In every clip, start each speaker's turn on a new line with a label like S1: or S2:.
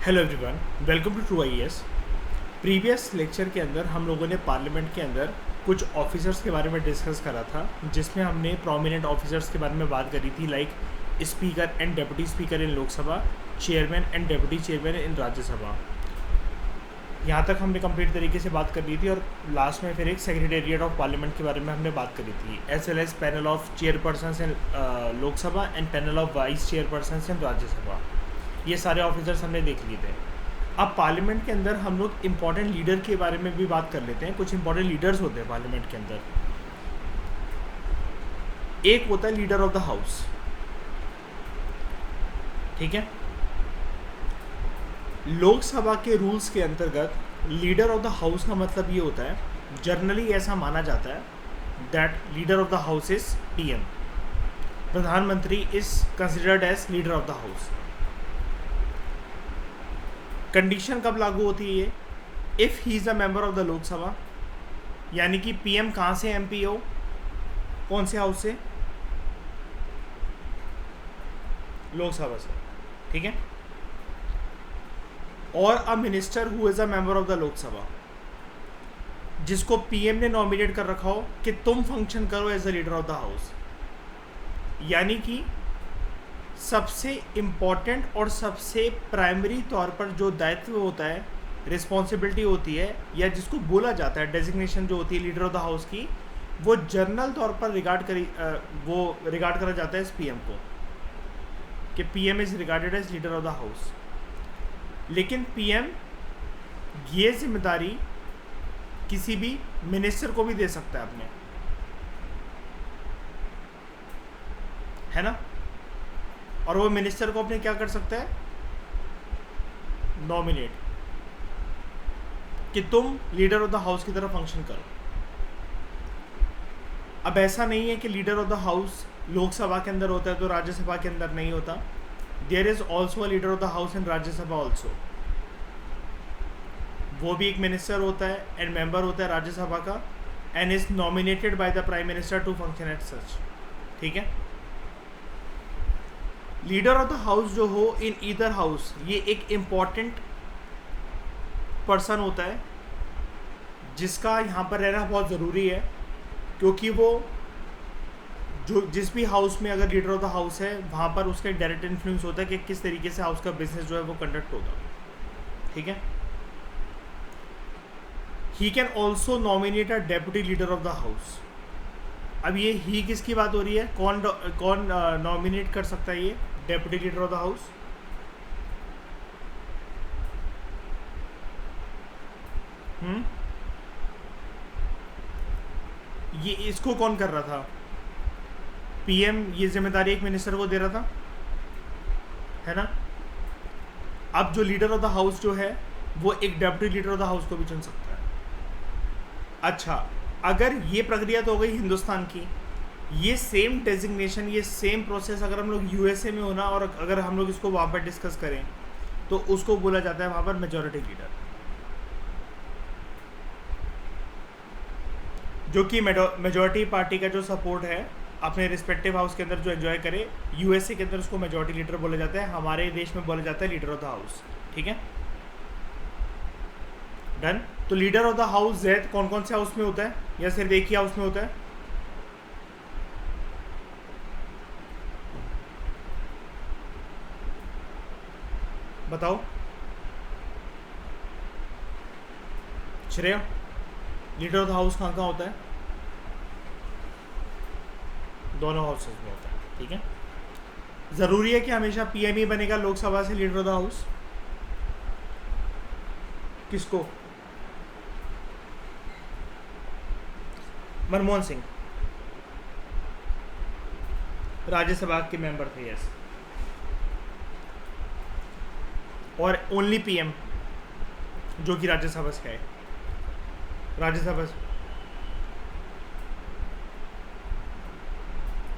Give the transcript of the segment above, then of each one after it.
S1: Hello everyone, welcome to true IAS. Previous lecture के अंदर हम लोगों ने पार्लियामेंट के अंदर कुछ ऑफिसर्स के बारे में डिस्कस करा था, जिसमें हमने प्रोमिनेंट ऑफिसर्स के बारे में बात करी थी, like speaker and deputy speaker in Lok Sabha, chairman and deputy chairman in Rajya Sabha. यहाँ तक हमने कंप्लीट तरीके से बात कर ली थी और लास्ट में फिर एक सेक्रेटेरिएट ऑफ पार्लियामेंट के बारे में हमने बात करी थी, as well as panel of chairpersons in Lok Sabha and panel of vice chairpersons in Rajya Sabha. ये सारे ऑफिसर्स हमने देख लिए थे। अब पार्लियामेंट के अंदर हम लोग इम्पॉर्टेंट लीडर के बारे में भी बात कर लेते हैं। कुछ इंपॉर्टेंट लीडर्स होते हैं पार्लियामेंट के अंदर। एक होता है लीडर ऑफ द हाउस, ठीक है। लोकसभा के रूल्स के अंतर्गत लीडर ऑफ द हाउस का मतलब ये होता है, जनरली ऐसा माना जाता है that leader of the house is PM. प्रधानमंत्री is considered as leader of the house. Condition कब लागू होती है ये? If he is a member of the Lok Sabha, यानी कि पीएम कहाँ से एमपी हो, कौन से हाउस से? लोकसभा से, ठीक है। और a minister who is a member of the Lok Sabha, जिसको पीएम ने नॉमिनेट कर रखा हो कि तुम फंक्शन करो as a leader of the house. यानी कि सबसे इम्पॉर्टेंट और सबसे प्राइमरी तौर पर जो दायित्व होता है, रिस्पॉन्सिबिलिटी होती है, या जिसको बोला जाता है डेजिग्नेशन जो होती है लीडर ऑफ द हाउस की, वो जनरल तौर पर रिगार्ड करा जाता है इस पीएम को, कि PM is regarded as leader of the house. लेकिन पीएम ये जिम्मेदारी किसी भी मिनिस्टर को भी दे सकता है अपने, है ना। और वो मिनिस्टर को अपने क्या कर सकता है? नॉमिनेट, कि तुम लीडर ऑफ द हाउस की तरह फंक्शन करो। अब ऐसा नहीं है कि leader of the house Lok Sabha के अंदर होता है तो राज्यसभा के अंदर नहीं होता। There is also a leader of the house in Rajya Sabha also. वो भी एक मिनिस्टर होता है एंड मेंबर होता है राज्यसभा का, and is nominated by the prime minister to function at such, ठीक है। लीडर ऑफ द हाउस जो हो इन ईदर हाउस, ये एक इम्पॉर्टेंट पर्सन होता है जिसका यहाँ पर रहना बहुत ज़रूरी है, क्योंकि वो जो जिस भी हाउस में अगर लीडर ऑफ द हाउस है, वहाँ पर उसका डायरेक्ट इन्फ्लुएंस होता है कि किस तरीके से हाउस का बिजनेस जो है वो कंडक्ट होगा, ठीक है। He can also nominate a deputy leader of the house. अब ये ही किसकी बात हो रही है? कौन नॉमिनेट कर सकता है ये deputy leader of the house? ये इसको कौन कर रहा था? पीएम ये जिम्मेदारी एक मिनिस्टर को दे रहा था, है ना। अब जो लीडर ऑफ द हाउस जो है वो एक deputy leader of the house को भी चुन सकता है। अच्छा, अगर ये प्रक्रिया तो हो गई हिंदुस्तान की, ये सेम डेजिग्नेशन, ये सेम प्रोसेस अगर हम लोग यूएसए में होना और अगर हम लोग इसको वहाँ पर डिस्कस करें तो उसको बोला जाता है वहाँ पर मेजॉरिटी लीडर, जो कि मेजॉरिटी पार्टी का जो सपोर्ट है अपने रिस्पेक्टिव हाउस के अंदर जो एंजॉय करे। यूएसए के अंदर उसको मेजॉरिटी लीडर बोला जाता है, हमारे देश में बोला जाता है लीडर ऑफ द हाउस, ठीक है। डन। तो leader of the house Zaid कौन कौन से हाउस में होता है, या सिर्फ एक ही हाउस में होता है? बताओ Shreya, leader of the house कहाँ कहाँ होता है? दोनों हाउसेस में होता है, ठीक है। ज़रूरी है कि हमेशा पीएम ही बनेगा लोकसभा से लीडर ऑफ द हाउस? किसको? मनमोहन सिंह राज्यसभा के मेंबर थे, यस। और ओनली पीएम जो कि राज्यसभा से है, राज्यसभा से।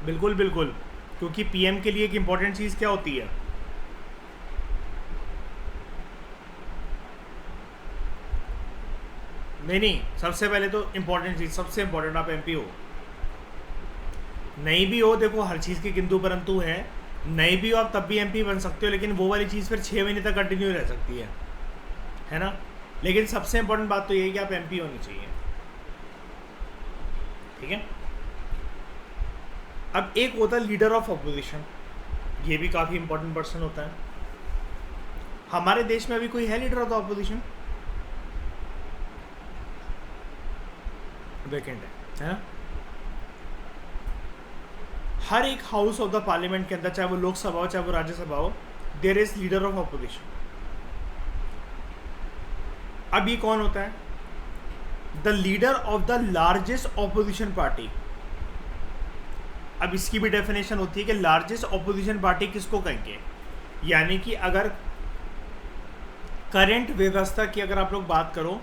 S1: बिल्कुल बिल्कुल, क्योंकि पीएम के लिए एक इम्पॉर्टेंट चीज़ क्या होती है? नहीं, सबसे पहले तो इम्पॉर्टेंट चीज़, सबसे इम्पॉर्टेंट, आप एमपी हो नहीं भी हो, देखो हर चीज़ की किंतु परंतु है। नहीं भी हो आप तब भी एमपी बन सकते हो, लेकिन वो वाली चीज़ फिर 6 महीने तक कंटिन्यू रह सकती है ना। लेकिन सबसे इंपॉर्टेंट बात तो ये है कि आप एमपी होनी चाहिए, ठीक है। अब एक होता है लीडर ऑफ अपोजिशन, ये भी काफ़ी इंपॉर्टेंट पर्सन होता है। हमारे देश में अभी कोई है leader of the opposition? Vacant है ना। हर एक हाउस ऑफ द पार्लियामेंट के अंदर, चाहे वो लोकसभा हो चाहे वो राज्यसभा हो, there is leader of opposition. अब ये कौन होता है? The leader of the largest opposition party. अब इसकी भी डेफिनेशन होती है कि लार्जेस्ट ऑपोजिशन पार्टी किसको कहेंगे। यानी कि अगर करंट व्यवस्था की अगर आप लोग बात करो,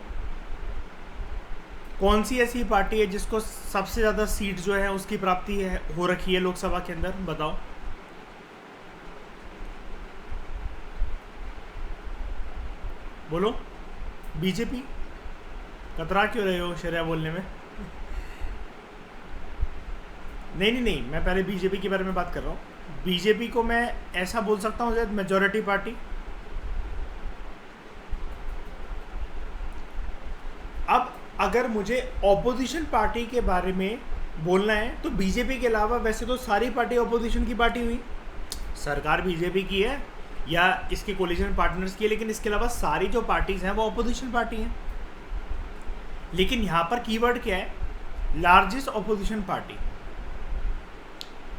S1: कौन सी ऐसी पार्टी है जिसको सबसे ज़्यादा सीट जो है उसकी प्राप्ति है हो रखी है लोकसभा के अंदर, बताओ। बोलो। बीजेपी। कतरा क्यों रहे हो श्रेया बोलने में? नहीं, मैं पहले बीजेपी के बारे में बात कर रहा हूँ। बीजेपी को मैं ऐसा बोल सकता हूँ मेजॉरिटी पार्टी। अब अगर मुझे ऑपोजिशन पार्टी के बारे में बोलना है तो बीजेपी के अलावा वैसे तो सारी पार्टी ऑपोजिशन की पार्टी हुई, सरकार बीजेपी की है या इसके कोलिशन पार्टनर्स की है, लेकिन इसके अलावा सारी जो पार्टीज हैं वो ऑपोजिशन पार्टी हैं। लेकिन यहाँ पर कीवर्ड क्या है? Largest opposition party.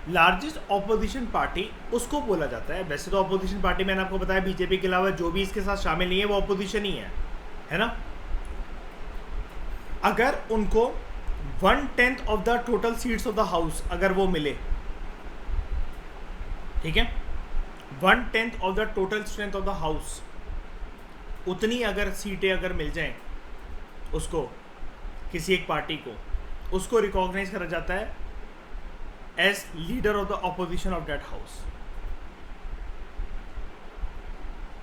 S1: Largest opposition party उसको बोला जाता है। वैसे तो ऑपोजिशन पार्टी मैंने आपको बताया बीजेपी के अलावा जो भी इसके साथ शामिल नहीं है वो ऑपोजिशन ही है ना। अगर उनको 1/10 of the total seats of the house अगर वो मिले, ठीक है, 1/10 of the total strength of the house, उतनी अगर सीटें अगर मिल जाएं उसको, किसी एक पार्टी को, उसको रिकॉग्नाइज करा जाता है as leader of the opposition of that house.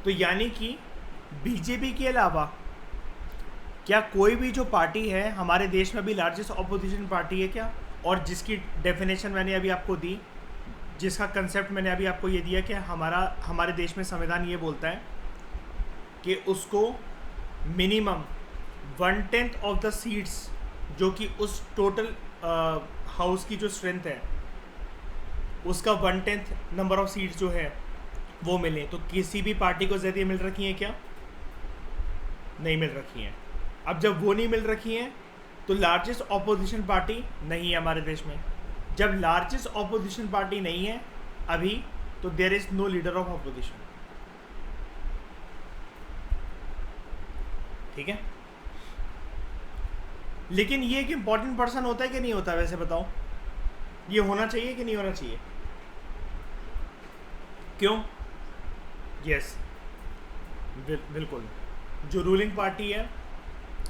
S1: तो यानी कि बीजेपी के अलावा क्या कोई भी जो पार्टी है हमारे देश में भी लार्जेस्ट ऑपोजिशन पार्टी है क्या? और जिसकी डेफिनेशन मैंने अभी आपको दी, जिसका कंसेप्ट मैंने अभी आपको ये दिया कि हमारे देश में संविधान ये बोलता है कि उसको मिनिमम 1/10 ऑफ द सीट्स जो कि उस टोटल हाउस की जो स्ट्रेंथ है उसका 1/10 नंबर ऑफ सीट्स जो है वो मिले। तो किसी भी पार्टी को ज़्यादा मिल रखी हैं क्या? नहीं मिल रखी हैं। अब जब वो नहीं मिल रखी हैं तो लार्जेस्ट ऑपोजिशन पार्टी नहीं है हमारे देश में। जब लार्जेस्ट ऑपोजिशन पार्टी नहीं है अभी, तो there is no leader of opposition, ठीक है। लेकिन ये एक इंपॉर्टेंट पर्सन होता है कि नहीं होता? वैसे बताओ, ये होना चाहिए कि नहीं होना चाहिए? क्यों? यस, बिल्कुल। जो रूलिंग पार्टी है,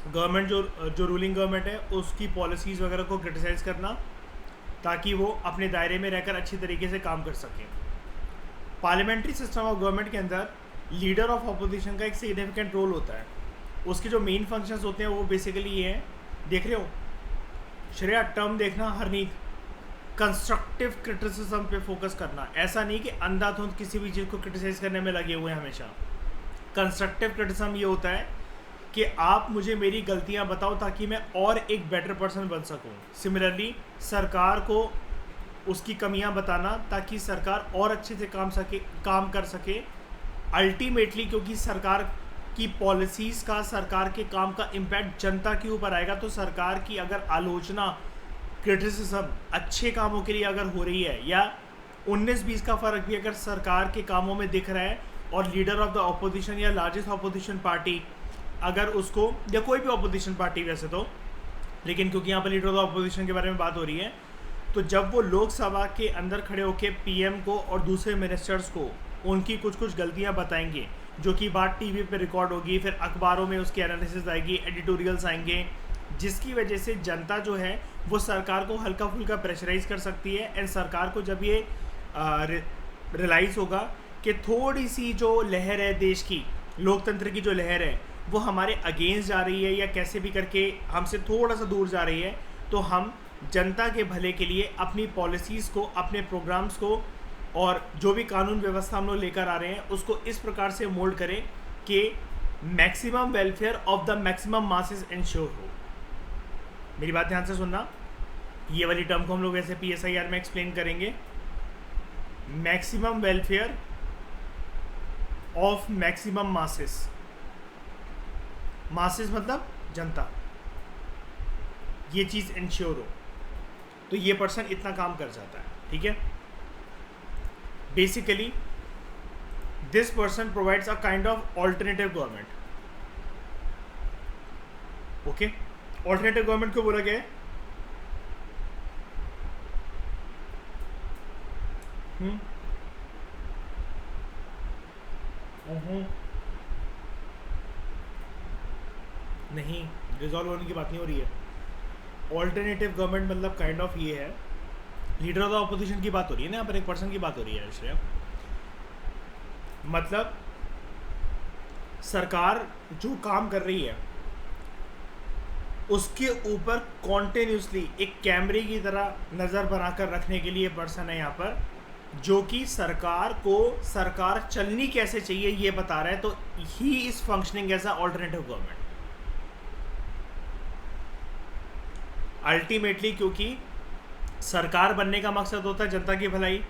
S1: गवर्नमेंट जो रूलिंग गवर्नमेंट है, उसकी पॉलिसीज़ वगैरह को क्रिटिसाइज़ करना ताकि वो अपने दायरे में रहकर अच्छी तरीके से काम कर सकें। पार्लियामेंट्री सिस्टम ऑफ गवर्नमेंट के अंदर लीडर ऑफ अपोजिशन का एक सिग्निफिकेंट रोल होता है। उसके जो मेन फंक्शंस होते हैं वो बेसिकली ये हैं, देख रहे हो श्रेया, टर्म देखना, हरनीत, कंस्ट्रक्टिव क्रिटिसिज्म पे फोकस करना। ऐसा नहीं कि अंधाधुंध किसी भी चीज़ को क्रिटिसाइज़ करने में लगे हुए हैं हमेशा। कंस्ट्रक्टिव क्रिटिसिज्म ये होता है कि आप मुझे मेरी गलतियां बताओ ताकि मैं और एक बेटर पर्सन बन सकूं। सिमिलरली सरकार को उसकी कमियां बताना ताकि सरकार और अच्छे से काम कर सके अल्टीमेटली, क्योंकि सरकार की पॉलिसीज़ का, सरकार के काम का इम्पैक्ट जनता के ऊपर आएगा। तो सरकार की अगर आलोचना, क्रिटिसिज्म अच्छे कामों के लिए अगर हो रही है या 19-20 का फ़र्क भी अगर सरकार के कामों में दिख रहा है और लीडर ऑफ द ऑपोजिशन या लार्जेस्ट ऑपोजिशन पार्टी अगर उसको, या कोई भी ऑपोजिशन पार्टी वैसे तो, लेकिन क्योंकि यहाँ पर लीडर ऑफ द ऑपोजिशन के बारे में बात हो रही है, तो जब वो लोकसभा के अंदर खड़े होकर पीएम को और दूसरे मिनिस्टर्स को उनकी कुछ गलतियाँ बताएंगे, जो कि बात टीवी पे रिकॉर्ड होगी, फिर अखबारों में उसकी एनालिसिस आएगी, एडिटोरियल्स आएंगे, जिसकी वजह से जनता जो है वो सरकार को हल्का फुल्का प्रेशराइज कर सकती है। एंड सरकार को जब ये रियलाइज़ होगा कि थोड़ी सी जो लहर है देश की, लोकतंत्र की जो लहर है, वो हमारे अगेंस्ट जा रही है या कैसे भी करके हमसे थोड़ा सा दूर जा रही है, तो हम जनता के भले के लिए अपनी पॉलिसीज़ को, अपने प्रोग्राम्स को और जो भी कानून व्यवस्था हम लोग लेकर आ रहे हैं उसको इस प्रकार से मोल्ड करें कि maximum welfare of the maximum masses ensure हो। मेरी बात ध्यान से सुनना, ये वाली टर्म को हम लोग ऐसे PSIR में एक्सप्लेन करेंगे, maximum welfare of maximum masses. Masses मतलब जनता, ये चीज़ इंश्योर हो तो ये पर्सन इतना काम कर जाता है, ठीक है। Basically this person provides a kind of alternative government. Okay, alternative government को बोला गया है नहीं, रिजॉल्व होने की बात नहीं हो रही है। ऑल्टरनेटिव गवर्नमेंट मतलब काइंड ऑफ ये है, लीडर ऑफ द ऑपोजिशन की बात हो रही है ना, यहाँ पर एक पर्सन की बात हो रही है इसलिए, मतलब सरकार जो काम कर रही है उसके ऊपर कॉन्टिन्यूसली एक कैमरे की तरह नज़र बनाकर रखने के लिए पर्सन है यहाँ पर, जो कि सरकार को सरकार चलनी कैसे चाहिए ये बता रहा है। तो he is functioning as a alternative government ultimately, क्योंकि सरकार बनने का मकसद होता है जनता की भलाई।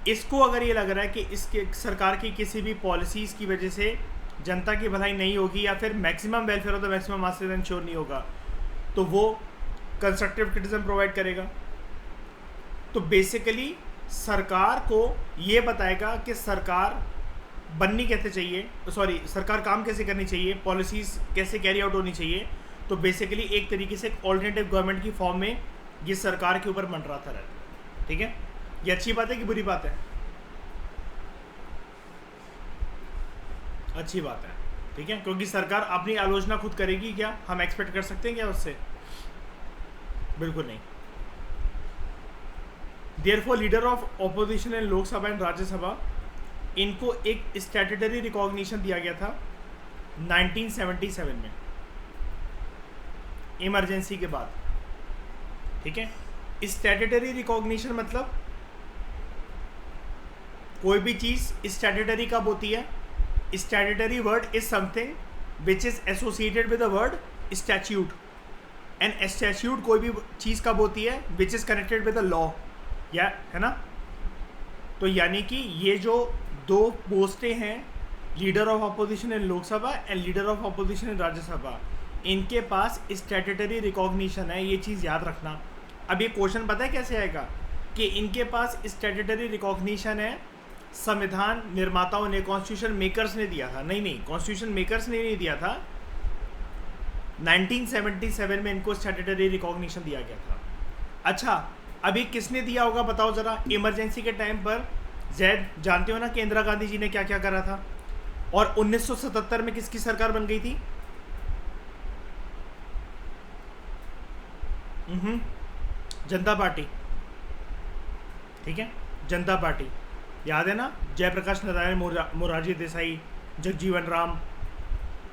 S1: इसको अगर ये लग रहा है कि इसके सरकार की किसी भी पॉलिसीज़ की वजह से जनता की भलाई नहीं होगी या फिर maximum welfare of the maximum masses ensure नहीं होगा, तो वो कंस्ट्रक्टिव क्रिटिसिज्म प्रोवाइड करेगा। तो बेसिकली सरकार को ये बताएगा कि सरकार बननी कैसे चाहिए, सरकार काम कैसे करनी चाहिए, पॉलिसीज़ कैसे कैरी आउट होनी चाहिए। तो बेसिकली एक तरीके से एक ऑल्टरनेटिव गवर्नमेंट की फॉर्म में ये सरकार के ऊपर मंडराता रहता है, ठीक है। ये अच्छी बात है कि बुरी बात है? अच्छी बात है, ठीक है, क्योंकि सरकार अपनी आलोचना खुद करेगी। क्या हम एक्सपेक्ट कर सकते हैं क्या उससे? बिल्कुल नहीं। Therefore leader of opposition in Lok Sabha and Rajya Sabha, इनको एक स्टैट्यूटरी रिकॉग्निशन दिया गया था 1977 में, इमरजेंसी के बाद, ठीक है। स्टैट्यूटरी रिकॉग्निशन मतलब कोई भी चीज़ स्टैट्यूटरी कब होती है? Statutory word is something which is associated with the word statute, and statute कोई भी चीज़ कब होती है? Which is connected with the law, या है ना। तो यानी कि ये जो दो पोस्टें हैं, leader of opposition in Lok Sabha and leader of opposition in Rajya Sabha, इनके पास स्टैट्यूटरी रिकॉग्निशन है। ये चीज़ याद रखना। अब ये क्वेश्चन पता है कैसे आएगा कि इनके पास स्टैट्यूटरी रिकॉग्निशन है, संविधान निर्माताओं ने, कॉन्स्टिट्यूशन मेकर्स ने दिया था। नहीं, कॉन्स्टिट्यूशन मेकर्स ने नहीं दिया था, 1977 में इनको स्टैट्यूटरी रिकॉग्निशन दिया गया था। अच्छा, अभी किसने दिया होगा बताओ ज़रा? इमरजेंसी के टाइम पर जैद, जानते हो ना कि इंदिरा गांधी जी ने क्या क्या करा था। और 1977 में किसकी सरकार बन गई थी? जनता पार्टी, ठीक है, जनता पार्टी। याद है ना, जयप्रकाश नारायण, मोरारजी देसाई, जगजीवन राम।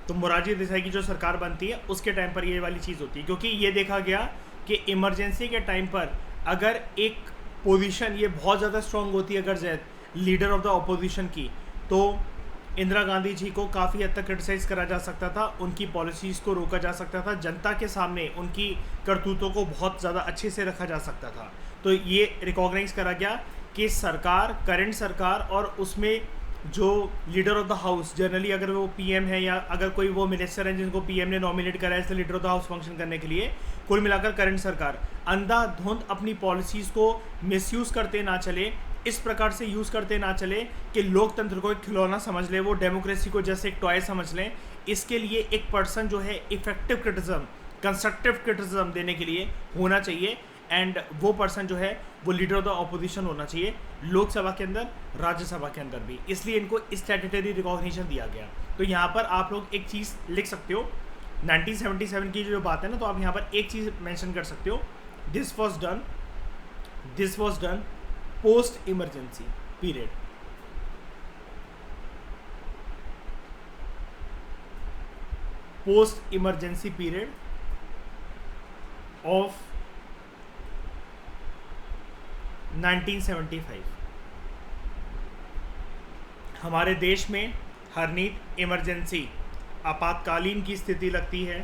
S1: तो मोरारजी देसाई की जो सरकार बनती है उसके टाइम पर ये वाली चीज़ होती है, क्योंकि ये देखा गया कि इमरजेंसी के टाइम पर अगर एक पोजीशन ये बहुत ज़्यादा स्ट्रांग होती है, अगर Zaid leader of the opposition की, तो इंदिरा गांधी जी को काफ़ी हद तक क्रिटिसाइज़ करा जा सकता था, उनकी पॉलिसीज़ को रोका जा सकता था, जनता के सामने उनकी करतूतों को बहुत ज़्यादा अच्छे से रखा जा सकता था। तो ये रिकॉग्नाइज़ करा गया कि सरकार, करंट सरकार, और उसमें जो leader of the house, generally अगर वो पीएम है या अगर कोई वो मिनिस्टर है जिनको पीएम ने नॉमिनेट करा है as the leader of the house function करने के लिए, कुल मिलाकर करंट सरकार अंधाधुंध अपनी पॉलिसीज़ को मिसयूज़ करते ना चले, इस प्रकार से यूज़ करते ना चले कि लोकतंत्र को एक खिलौना समझ ले, वो डेमोक्रेसी को जैसे एक टॉय समझ लें। इसके लिए एक पर्सन जो है इफेक्टिव क्रिटिसिज्म, कंस्ट्रक्टिव क्रिटिसिज्म देने के लिए होना चाहिए, एंड वो पर्सन जो है वो लीडर ऑफ द ऑपोजिशन होना चाहिए, लोकसभा के अंदर, राज्यसभा के अंदर भी। इसलिए इनको स्टैट्यूटरी रिकॉग्निशन दिया गया। तो यहाँ पर आप लोग एक चीज़ लिख सकते हो, 1977 की जो बात है ना, तो आप यहाँ पर एक चीज़ मेंशन कर सकते हो, this was done post emergency period. Post emergency period of 1975। हमारे देश में हरनीत इमरजेंसी आपातकालीन की स्थिति लगती है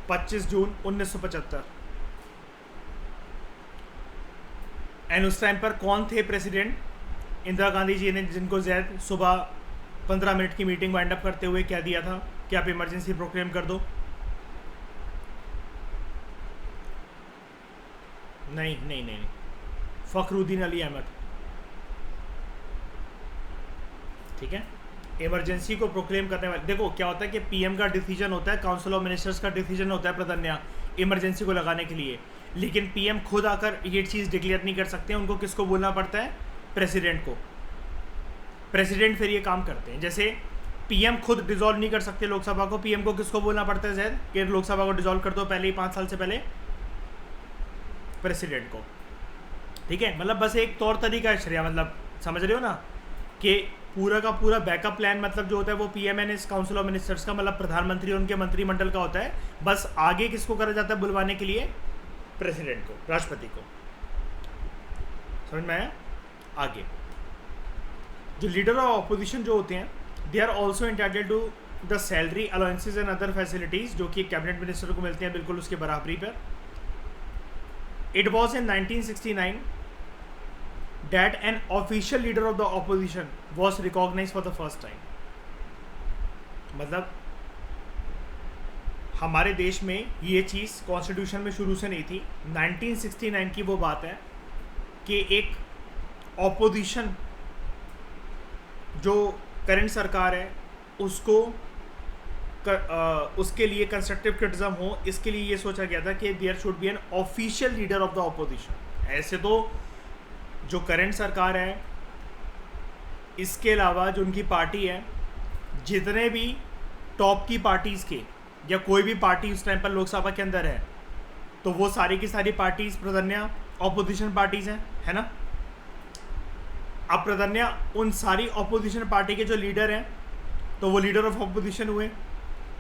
S1: 25 जून 1975। एंड उस टाइम पर कौन थे प्रेसिडेंट? इंदिरा गांधी जी ने, जिनको जैद सुबह 15 मिनट की मीटिंग वाइंड अप करते हुए क्या दिया था कि आप इमरजेंसी प्रोक्लेम कर दो। नहीं, फखरुद्दीन अली अहमद। ठीक है, इमरजेंसी को प्रोक्लेम करने वाले, देखो क्या होता है कि पीएम का डिसीजन होता है, काउंसिल ऑफ मिनिस्टर्स का डिसीजन होता है प्रधान्या इमरजेंसी को लगाने के लिए, लेकिन पीएम खुद आकर ये चीज़ डिक्लेयर नहीं कर सकते। उनको किसको बोलना पड़ता है? प्रेसिडेंट को। प्रेसिडेंट फिर ये काम करते हैं। जैसे पीएम खुद डिसॉल्व नहीं कर सकते लोकसभा को, पीएम को किसको बोलना पड़ता है जैद कि लोकसभा को डिसॉल्व कर दो पहले ही 5 साल से पहले? प्रेसिडेंट को। ठीक है, मतलब बस एक तौर तरीका है श्रेया, मतलब समझ रहे हो ना कि पूरा का पूरा बैकअप प्लान मतलब जो होता है वो पीएमएनएस काउंसिल ऑफ मिनिस्टर्स का, मतलब प्रधानमंत्री और उनके मंत्रिमंडल का होता है। बस आगे किसको करा जाता है बुलवाने के लिए? प्रेसिडेंट को, राष्ट्रपति को। समझ में आया? आगे जो लीडर ऑफ ऑपोजिशन जो होते हैं, they are also entitled to the salary allowances and other facilities, जो कि कैबिनेट मिनिस्टर को मिलते हैं बिल्कुल उसके बराबरी पर। It was in 1969 that an official leader of the opposition was recognized for the first time। मतलब हमारे देश में ये चीज़ कॉन्स्टिट्यूशन में शुरू से नहीं थी। 1969 की वो बात है कि एक ऑपोजिशन जो करंट सरकार है उसको उसके लिए कंस्ट्रक्टिव क्रिटिसिज्म हो, इसके लिए ये सोचा गया था कि there should be an official leader of the opposition. ऐसे तो जो करंट सरकार है, इसके अलावा जो उनकी पार्टी है, जितने भी टॉप की पार्टीज़ के या कोई भी पार्टी उस टाइम पर लोकसभा के अंदर है, तो वो सारी की सारी पार्टीज प्रधान्या ऑपोजिशन पार्टीज़ हैं, है ना। अब प्रधान्या उन सारी ऑपोजिशन पार्टी के जो लीडर हैं तो वो लीडर ऑफ ऑपोजिशन हुए।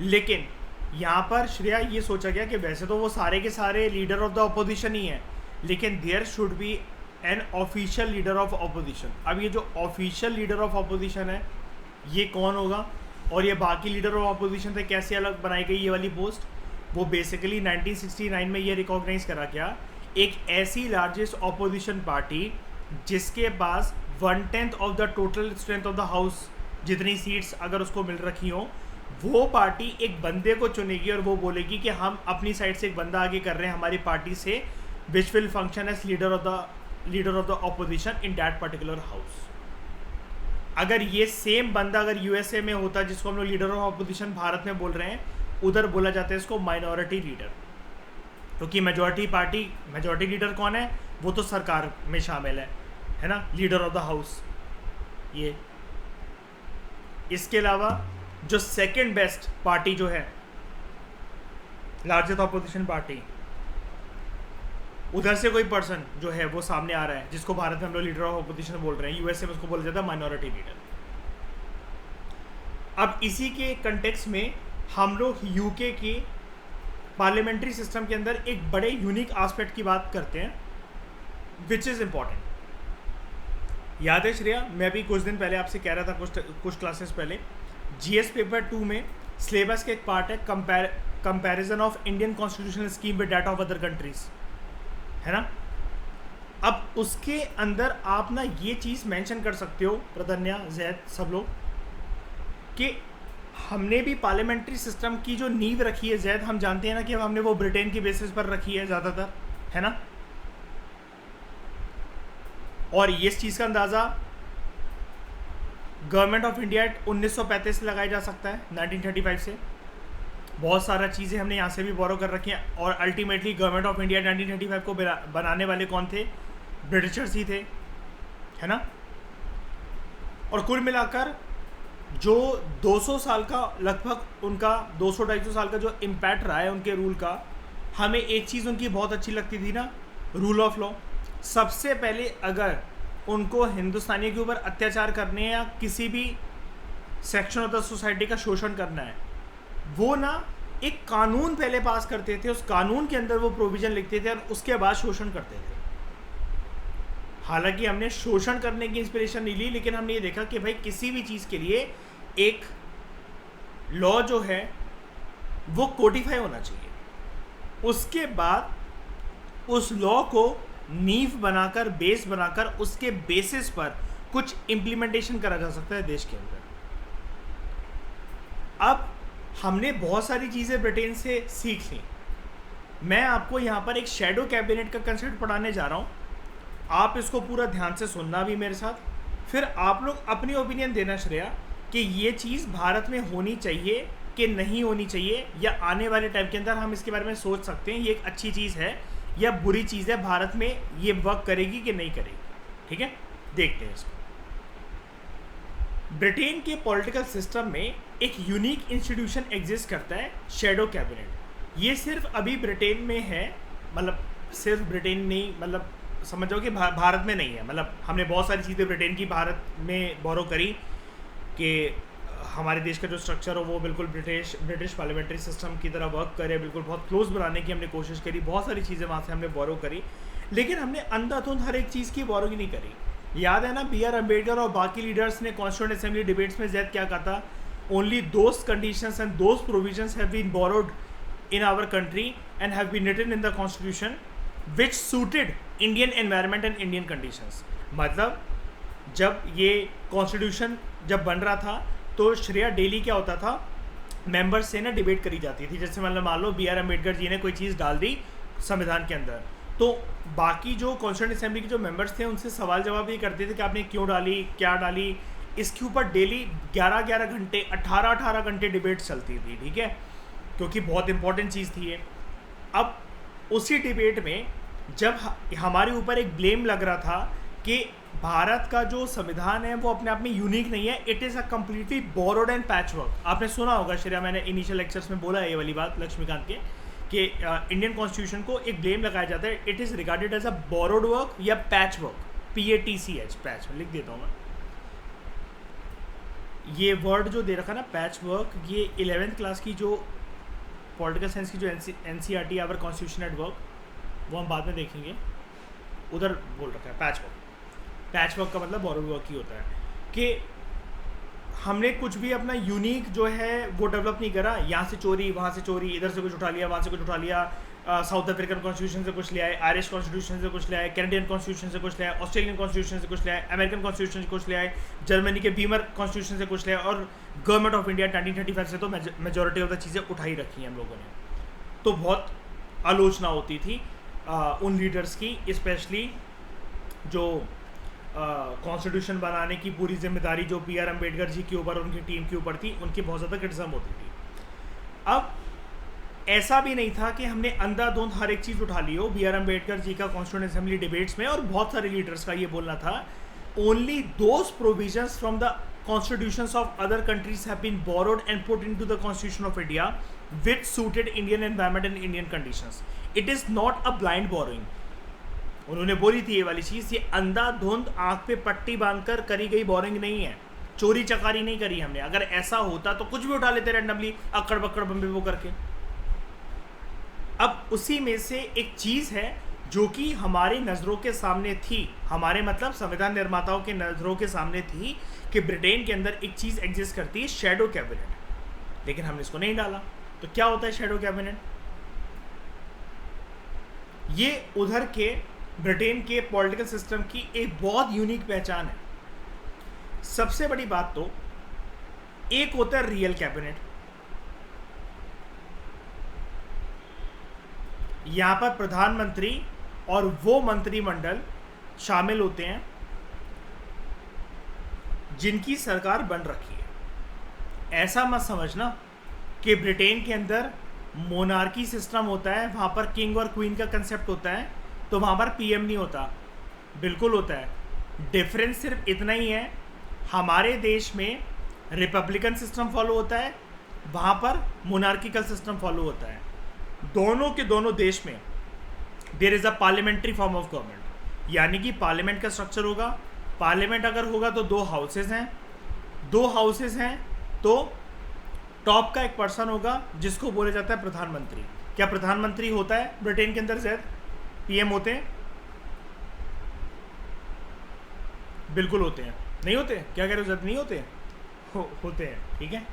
S1: लेकिन यहाँ पर श्रेया ये सोचा गया कि वैसे तो वो सारे के सारे लीडर ऑफ द ऑपोजिशन ही हैं, लेकिन there should be an official leader of opposition. अब ये जो ऑफिशियल लीडर ऑफ ऑपोजिशन है ये कौन होगा, और ये बाकी लीडर ऑफ ऑपोजिशन से कैसे अलग बनाई गई ये वाली पोस्ट? वो बेसिकली 1969 में ये रिकॉग्नाइज करा गया, एक ऐसी लार्जेस्ट ऑपोजिशन पार्टी जिसके पास 1/10 of the total strength of the house, जितनी सीट्स अगर उसको मिल रखी हो, वो पार्टी एक बंदे को चुनेगी और वो बोलेगी कि हम अपनी साइड से एक बंदा आगे कर रहे हैं हमारी पार्टी से, which will function as leader of the opposition in that particular house. अगर ये सेम बंदा अगर यूएसए में होता, जिसको हम लोग लीडर ऑफ ऑपोजिशन भारत में बोल रहे हैं, उधर बोला जाता है इसको माइनॉरिटी लीडर, क्योंकि मेजॉरिटी लीडर कौन है? वो तो सरकार में शामिल है ना, लीडर ऑफ द हाउस ये। इसके अलावा जो सेकंड बेस्ट पार्टी जो है, लार्जेस्ट ऑपोजिशन पार्टी, उधर से कोई पर्सन जो है वो सामने आ रहा है, जिसको भारत में हम लोग लीडर ऑफ ऑपोजिशन बोल रहे हैं, यूएसए में उसको बोला जाता है माइनॉरिटी लीडर। अब इसी के कंटेक्स्ट में हम लोग यूके की पार्लियामेंट्री सिस्टम के अंदर एक बड़े यूनिक एस्पेक्ट की बात करते हैं, विच इज़ इम्पॉर्टेंट। याद है श्रेया, मैं भी कुछ दिन पहले आपसे कह रहा था, कुछ क्लासेस पहले, जीएस पेपर 2 में सिलेबस के एक पार्ट है comparison of Indian constitutional scheme with that of other countries, है ना। अब उसके अंदर आप ना ये चीज़ मेंशन कर सकते हो प्रधन्या, जैद, सब लोग, कि हमने भी पार्लियामेंट्री सिस्टम की जो नींव रखी है जैद, हम जानते हैं ना कि हमने वो ब्रिटेन की बेसिस पर रखी है ज़्यादातर, है ना। और ये इस चीज़ का अंदाज़ा गवर्नमेंट ऑफ इंडिया एक्ट 1935 से लगाया जा सकता है, 1935 से। बहुत सारा चीज़ें हमने यहाँ से भी बोरो कर रखी हैं, और अल्टीमेटली गवर्नमेंट ऑफ इंडिया 1935 को बनाने वाले कौन थे? ब्रिटिशर्स ही थे, है ना। और कुल मिलाकर जो 200 साल का लगभग उनका 200-250 साल का जो इम्पैक्ट रहा है उनके रूल का, हमें एक चीज़ उनकी बहुत अच्छी लगती थी ना, रूल ऑफ लॉ। सबसे पहले अगर उनको हिंदुस्तानियों के ऊपर अत्याचार करने या किसी भी सेक्शन ऑफ द सोसाइटी का शोषण करना है, वो ना एक कानून पहले पास करते थे, उस कानून के अंदर वो प्रोविज़न लिखते थे और उसके बाद शोषण करते थे। हालांकि हमने शोषण करने की इंस्पिरेशन नहीं ली, लेकिन हमने ये देखा कि भाई किसी भी चीज़ के लिए एक लॉ जो है वो कोडिफाई होना चाहिए, उसके बाद उस लॉ को नींव बनाकर, बेस बनाकर, उसके बेसिस पर कुछ इम्प्लीमेंटेशन करा जा सकता है देश के अंदर। अब हमने बहुत सारी चीज़ें ब्रिटेन से सीख ली। मैं आपको यहाँ पर एक शैडो कैबिनेट का कंसेप्ट पढ़ाने जा रहा हूँ, आप इसको पूरा ध्यान से सुनना भी मेरे साथ, फिर आप लोग अपनी ओपिनियन देना श्रेया कि ये चीज़ भारत में होनी चाहिए कि नहीं होनी चाहिए, या आने वाले टाइम के अंदर हम इसके बारे में सोच सकते हैं ये एक अच्छी चीज़ है या बुरी चीज़ है, भारत में ये वर्क करेगी कि नहीं करेगी। ठीक है, देखते हैं इसको। ब्रिटेन के पॉलिटिकल सिस्टम में एक यूनिक इंस्टीट्यूशन एग्जिस्ट करता है, शैडो कैबिनेट। ये सिर्फ अभी ब्रिटेन में है, मतलब सिर्फ ब्रिटेन नहीं, मतलब समझ जाओ कि भारत में नहीं है। मतलब हमने बहुत सारी चीज़ें ब्रिटेन की भारत में बोरो करी कि हमारे देश का जो स्ट्रक्चर हो वो बिल्कुल ब्रिटिश पार्लियामेंट्री सिस्टम की तरह वर्क करे, बिल्कुल बहुत क्लोज बनाने की हमने कोशिश करी, बहुत सारी चीज़ें वहाँ से हमने बोरो करी, लेकिन हमने अंधाधुंध हर एक चीज़ की बोरोगी नहीं करी। याद है ना, B.R. अम्बेडकर और बाकी लीडर्स ने कॉन्स्टिट्यूएंट असेंबली डिबेट्स में जैद क्या कहा था, only those conditions and those provisions have been borrowed in our country and have been written in the constitution which suited Indian environment and Indian conditions। मतलब जब ये कॉन्स्टिट्यूशन जब बन रहा था तो श्रेया डेली क्या होता था, मेंबर्स से ना डिबेट करी जाती थी। जैसे मतलब मान लो B.R. अम्बेडकर जी ने कोई चीज़ डाल दी संविधान के अंदर, तो बाकी जो कॉन्स्टिट्यूएंट असेंबली के जो मेंबर्स थे उनसे सवाल जवाब ये करते थे कि आपने क्यों डाली, क्या डाली। इसके ऊपर डेली 11-11 घंटे, 18-18 घंटे डिबेट चलती थी। ठीक है, क्योंकि बहुत इंपॉर्टेंट चीज़ थी ये। अब उसी डिबेट में जब हमारे ऊपर एक ब्लेम लग रहा था कि भारत का जो संविधान है वो अपने आप में यूनिक नहीं है, it is a completely borrowed and patch work. आपने सुना होगा श्रेया, मैंने इनिशियल लेक्चर्स में बोला है ये वाली बात लक्ष्मीकांत के, कि इंडियन कॉन्स्टिट्यूशन को एक ब्लेम लगाया जाता है, it is regarded as a borrowed work या पैच वर्क, PATCH, पैच लिख देता हूँ मैं। ये वर्ड जो दे रखा ना पैच वर्क, ये 11th क्लास की जो पॉलिटिकल साइंस की जो NCERT our constitution at work, वो हम बाद में देखेंगे, उधर बोल रखा है पैच वर्क। पैच वर्क का मतलब बोरोड वर्क ही होता है कि हमने कुछ भी अपना यूनिक जो है वो डेवलप नहीं करा, यहाँ से चोरी, वहाँ से चोरी, इधर से कुछ उठा लिया, वहाँ से कुछ उठा लिया, साउथ अफ्रीकन कॉन्स्टिट्यूशन से कुछ ले आए, आयरिश कॉन्स्टिट्यूशन से कुछ ले आए, कैनेडियन कॉन्स्टिट्यूशन से कुछ ले आए, ऑस्ट्रेलियन कॉन्स्टिट्यूशन से कुछ ले आए, अमेरिकन कॉन्स्टिट्यूशन से कुछ ले आए, जर्मनी के बीमर कॉन्स्टिट्यूशन से कुछ ले आए, और गवर्नमेंट ऑफ इंडिया 1935 से तो मेजोरिटी ऑफ द चीज़ें उठा ही रखी हैं हम लोगों ने। तो बहुत आलोचना होती थी उन लीडर्स की, स्पेशली जो कॉन्स्टिट्यूशन बनाने की पूरी जिम्मेदारी जो B.R. अम्बेडकर जी के ऊपर, उनकी टीम के ऊपर थी, उनकी बहुत ज़्यादा क्रिटिसिज्म होती थी। अब ऐसा भी नहीं था कि हमने अंधाधुंध हर एक चीज़ उठा ली हो। B.R. अम्बेडकर जी का कॉन्स्टिट्यूएंट असेंबली डिबेट्स में और बहुत सारे लीडर्स का ये बोलना था, only those provisions from the constitutions of other countries have been borrowed and put into the constitution of India which suited Indian environment and Indian conditions। It is not a blind borrowing। उन्होंने बोली थी ये वाली चीज़, ये अंधाधुंध आंख पे पट्टी बांधकर करी गई बोरिंग नहीं है, चोरी चकारी नहीं करी हमने। अगर ऐसा होता तो कुछ भी उठा लेते रैंडमली, अक्कड़ बक्कड़ बम्बे वो करके। अब उसी में से एक चीज़ है जो कि हमारी नज़रों के सामने थी, हमारे मतलब संविधान निर्माताओं के नज़रों के सामने थी कि ब्रिटेन के अंदर एक चीज़ एग्जिस्ट करती है, शैडो कैबिनेट, लेकिन हमने इसको नहीं डाला। तो क्या होता है शैडो कैबिनेट? ये उधर के ब्रिटेन के पॉलिटिकल सिस्टम की एक बहुत यूनिक पहचान है। सबसे बड़ी बात तो एक होता है रियल कैबिनेट, यहाँ पर प्रधानमंत्री और वो मंत्रिमंडल शामिल होते हैं जिनकी सरकार बन रखी है। ऐसा मत समझना कि ब्रिटेन के अंदर मोनार्की सिस्टम होता है, वहाँ पर किंग और क्वीन का कंसेप्ट होता है, तो वहाँ पर PM नहीं होता। बिल्कुल होता है। डिफरेंस सिर्फ इतना ही है, हमारे देश में रिपब्लिकन सिस्टम फॉलो होता है, वहाँ पर मोनार्किकल सिस्टम फॉलो होता है। दोनों के दोनों देश में there is a parliamentary form of government, यानी कि पार्लियामेंट का स्ट्रक्चर होगा। पार्लियामेंट अगर होगा तो 2 हाउसेस हैं, 2 हाउसेस हैं तो टॉप का एक पर्सन होगा जिसको बोला जाता है प्रधानमंत्री। क्या प्रधानमंत्री होता है ब्रिटेन के अंदर? जैद PM होते हैं। बिल्कुल होते हैं। नहीं होते? क्या कह रहे हो जब नहीं होते? होते हैं, ठीक है।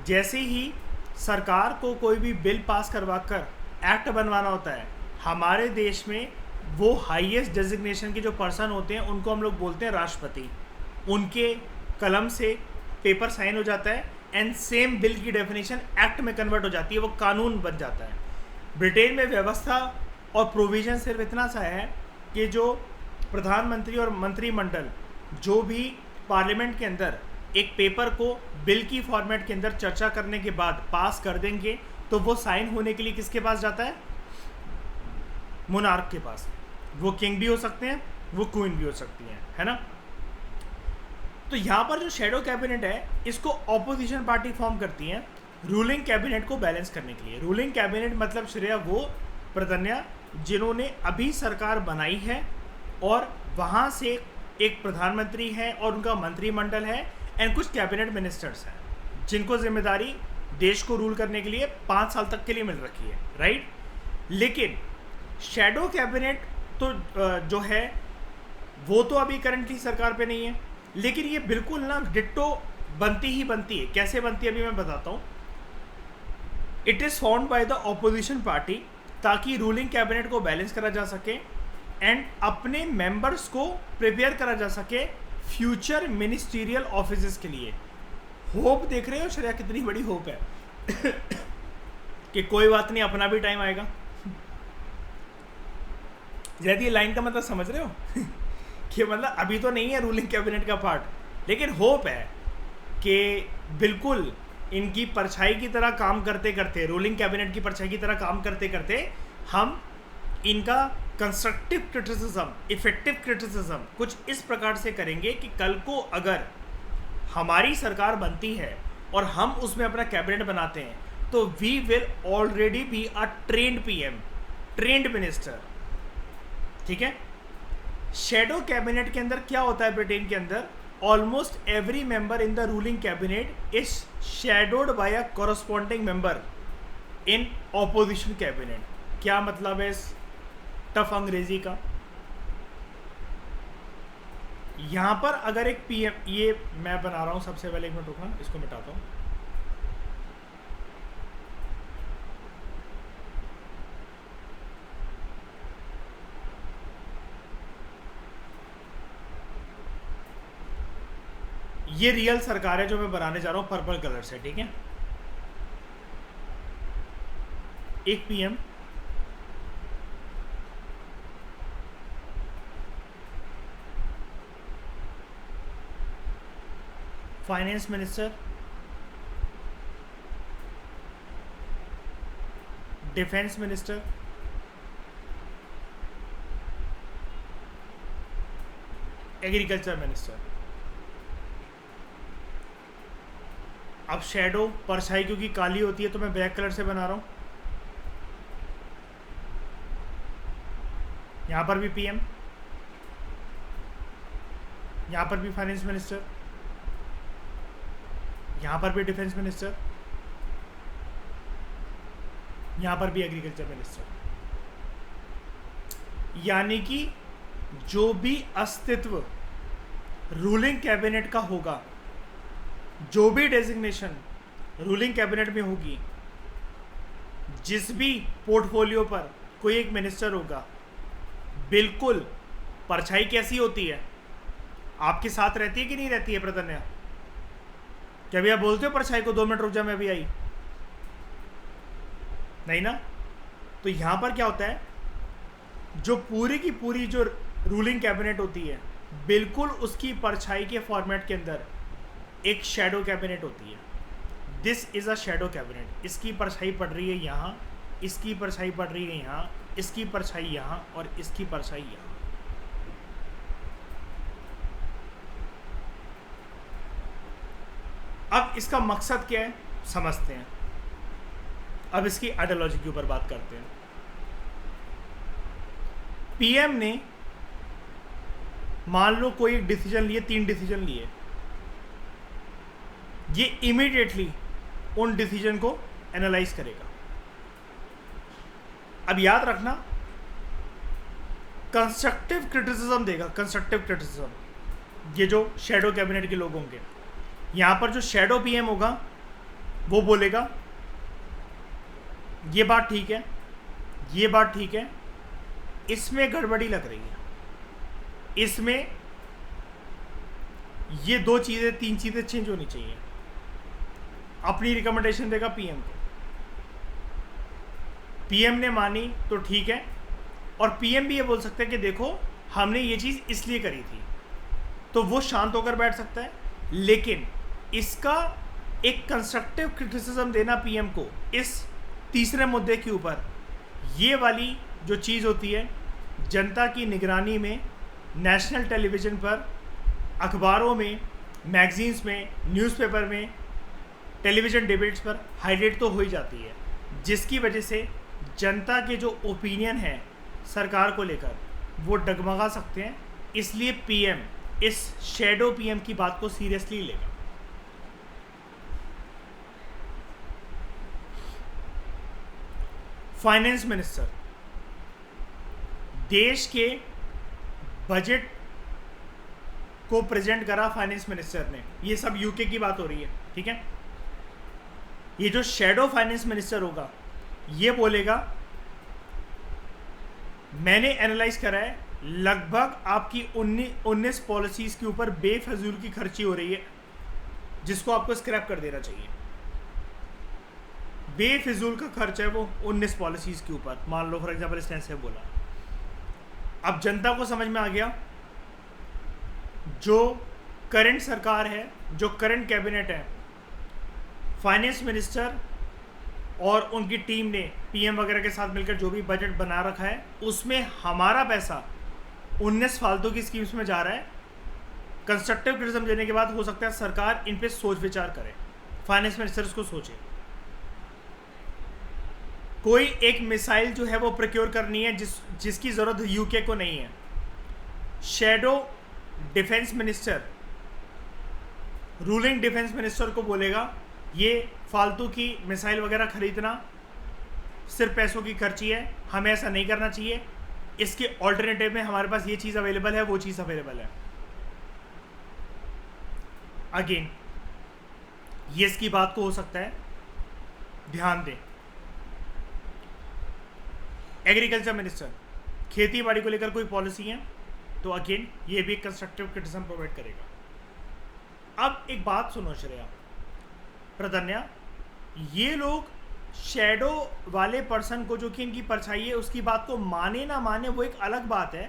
S1: जैसे ही सरकार को कोई भी बिल पास करवा कर एक्ट बनवाना होता है, हमारे देश में वो हाईएस्ट डेजिग्नेशन के जो पर्सन होते हैं उनको हम लोग बोलते हैं राष्ट्रपति। उनके कलम से पेपर साइन हो जाता है एंड सेम बिल की डेफिनेशन एक्ट में कन्वर्ट हो जाती है, वो कानून बन जाता है। ब्रिटेन में व्यवस्था और प्रोविज़न सिर्फ इतना सा है कि जो प्रधानमंत्री और मंत्रिमंडल जो भी पार्लियामेंट के अंदर एक पेपर को बिल की फॉर्मेट के अंदर चर्चा करने के बाद पास कर देंगे तो वो साइन होने के लिए किसके पास जाता है? मोनार्क के पास। वो किंग भी हो सकते हैं, वो क्वीन भी हो सकती हैं, है ना। तो यहाँ पर जो शेडो कैबिनेट है इसको ऑपोजिशन पार्टी फॉर्म करती हैं रूलिंग कैबिनेट को बैलेंस करने के लिए। रूलिंग कैबिनेट मतलब श्रेया वो प्रधान्या जिन्होंने अभी सरकार बनाई है और वहाँ से एक प्रधानमंत्री है और उनका मंत्रिमंडल है एंड कुछ कैबिनेट मिनिस्टर्स हैं जिनको जिम्मेदारी देश को रूल करने के लिए 5 साल तक के लिए मिल रखी है, राइट। लेकिन शैडो कैबिनेट तो जो है वो तो अभी करंटली सरकार पे नहीं है, लेकिन ये बिल्कुल ना डिट्टो बनती ही बनती है। कैसे बनती है अभी मैं बताता हूँ। It is found by the opposition party ताकि रूलिंग कैबिनेट को बैलेंस करा जा सके एंड अपने मेंबर्स को प्रिपेयर करा जा सके फ्यूचर मिनिस्टीरियल ऑफिसेस के लिए। होप देख रहे हो श्रेया, कितनी बड़ी होप है कि कोई बात नहीं, अपना भी टाइम आएगा। यदि लाइन का मतलब समझ रहे हो कि मतलब अभी तो नहीं है रूलिंग कैबिनेट का पार्ट, लेकिन होप है कि बिल्कुल इनकी परछाई की तरह काम करते करते, रूलिंग कैबिनेट की परछाई की तरह काम करते करते हम इनका कंस्ट्रक्टिव क्रिटिसिज्म, इफेक्टिव क्रिटिसिज्म कुछ इस प्रकार से करेंगे कि कल को अगर हमारी सरकार बनती है और हम उसमें अपना कैबिनेट बनाते हैं तो we will already be a trained PM, trained minister, ठीक है। शैडो कैबिनेट के अंदर क्या होता है ब्रिटेन के अंदर? Almost every member in the ruling cabinet is shadowed by a corresponding member in opposition cabinet. क्या मतलब है इस टफ अंग्रेजी का? यहां पर अगर एक पीएम, ये मैं बना रहा हूं, सबसे पहले 1 मिनट रुकना, इसको मिटाता हूं। ये रियल सरकार है जो मैं बनाने जा रहा हूं पर्पल कलर से, ठीक है। एक PM, finance minister, defence minister, agriculture minister. अब शैडो परछाई क्योंकि काली होती है तो मैं ब्लैक कलर से बना रहा हूं। यहां पर भी पीएम, यहां पर भी फाइनेंस मिनिस्टर, यहां पर भी डिफेंस मिनिस्टर, यहां पर भी एग्रीकल्चर मिनिस्टर। यानी कि जो भी अस्तित्व रूलिंग कैबिनेट का होगा, जो भी डेजिग्नेशन रूलिंग कैबिनेट में होगी, जिस भी पोर्टफोलियो पर कोई एक मिनिस्टर होगा, बिल्कुल परछाई कैसी होती है? आपके साथ रहती है कि नहीं रहती है प्रधान्या? क्या भैया बोलते हो परछाई को 2 मिनट रुक जा मैं भी आई? नहीं ना। तो यहां पर क्या होता है, जो पूरी की पूरी जो रूलिंग कैबिनेट होती है, बिल्कुल उसकी परछाई के फॉर्मेट के अंदर एक शैडो कैबिनेट होती है। This is a shadow cabinet. इसकी परछाई पड़ रही है यहाँ, इसकी परछाई पड़ रही है यहाँ, इसकी परछाई यहाँ और इसकी परछाई यहाँ। अब इसका मकसद क्या है समझते हैं। अब इसकी आइडियोलॉजी के ऊपर बात करते हैं। पीएम ने मान लो कोई एक डिसीजन लिए, 3 डिसीजन लिए, ये इमीडिएटली उन डिसीजन को एनालाइज करेगा। अब याद रखना, कंस्ट्रक्टिव क्रिटिसिज्म देगा। कंस्ट्रक्टिव क्रिटिसिज्म ये जो शेडो कैबिनेट के लोग होंगे, यहाँ पर जो शेडो पीएम होगा वो बोलेगा ये बात ठीक है, ये बात ठीक है, इसमें गड़बड़ी लग रही है, इसमें ये 2 चीज़ें 3 चीज़ें चेंज होनी चाहिए। अपनी रिकमेंडेशन देगा पीएम को, पीएम ने मानी तो ठीक है, और पीएम भी ये बोल सकता है कि देखो हमने ये चीज़ इसलिए करी थी, तो वो शांत होकर बैठ सकता है। लेकिन इसका एक कंस्ट्रक्टिव क्रिटिसिज्म देना पीएम को इस तीसरे मुद्दे के ऊपर, ये वाली जो चीज़ होती है जनता की निगरानी में, नेशनल टेलीविज़न पर, अखबारों में, मैगजीन्स में, न्यूज़पेपर में, टेलीविज़न डिबेट्स पर हाईलाइट तो हो ही जाती है, जिसकी वजह से जनता के जो ओपिनियन है सरकार को लेकर वो डगमगा सकते हैं। इसलिए पीएम इस शेडो पीएम की बात को सीरियसली लेगा। फाइनेंस मिनिस्टर, देश के बजट को प्रेजेंट करा फाइनेंस मिनिस्टर ने, ये सब यूके की बात हो रही है, ठीक है। ये जो शेडो फाइनेंस मिनिस्टर होगा ये बोलेगा मैंने एनालाइज करा है, लगभग आपकी 19 पॉलिसीज़ के ऊपर बेफजूल की खर्ची हो रही है, जिसको आपको स्क्रैप कर देना चाहिए। बेफिजूल का खर्च है वो 19 पॉलिसीज़ के ऊपर, मान लो फॉर एग्जाम्पल इसने ऐसे बोला। अब जनता को समझ में आ गया, जो करंट सरकार है, जो करंट कैबिनेट है, फाइनेंस मिनिस्टर और उनकी टीम ने पीएम वगैरह के साथ मिलकर जो भी बजट बना रखा है, उसमें हमारा पैसा 19 फालतू की स्कीम्स में जा रहा है। कंस्ट्रक्टिव क्रिटिसिज्म देने के बाद हो सकता है सरकार इन पे सोच विचार करे, फाइनेंस मिनिस्टर इसको सोचे। कोई एक मिसाइल जो है वो प्रोक्योर करनी है जिसकी ज़रूरत यूके को नहीं है, shadow defence minister ruling defence minister को बोलेगा ये फालतू की मिसाइल वगैरह खरीदना सिर्फ पैसों की खर्ची है, हमें ऐसा नहीं करना चाहिए, इसके ऑल्टरनेटिव में हमारे पास ये चीज़ अवेलेबल है, वो चीज़ अवेलेबल है। अगेन ये इसकी बात को हो सकता है ध्यान दें। एग्रीकल्चर मिनिस्टर, खेती बाड़ी को लेकर कोई पॉलिसी है तो अगेन ये भी कंस्ट्रक्टिव क्रिटिसिज्म प्रोवाइड करेगा। अब एक बात सुनो श्रेया, प्रधन्या, ये लोग शेडो वाले पर्सन को, जो कि इनकी परछाई है, उसकी बात को माने ना माने वो एक अलग बात है।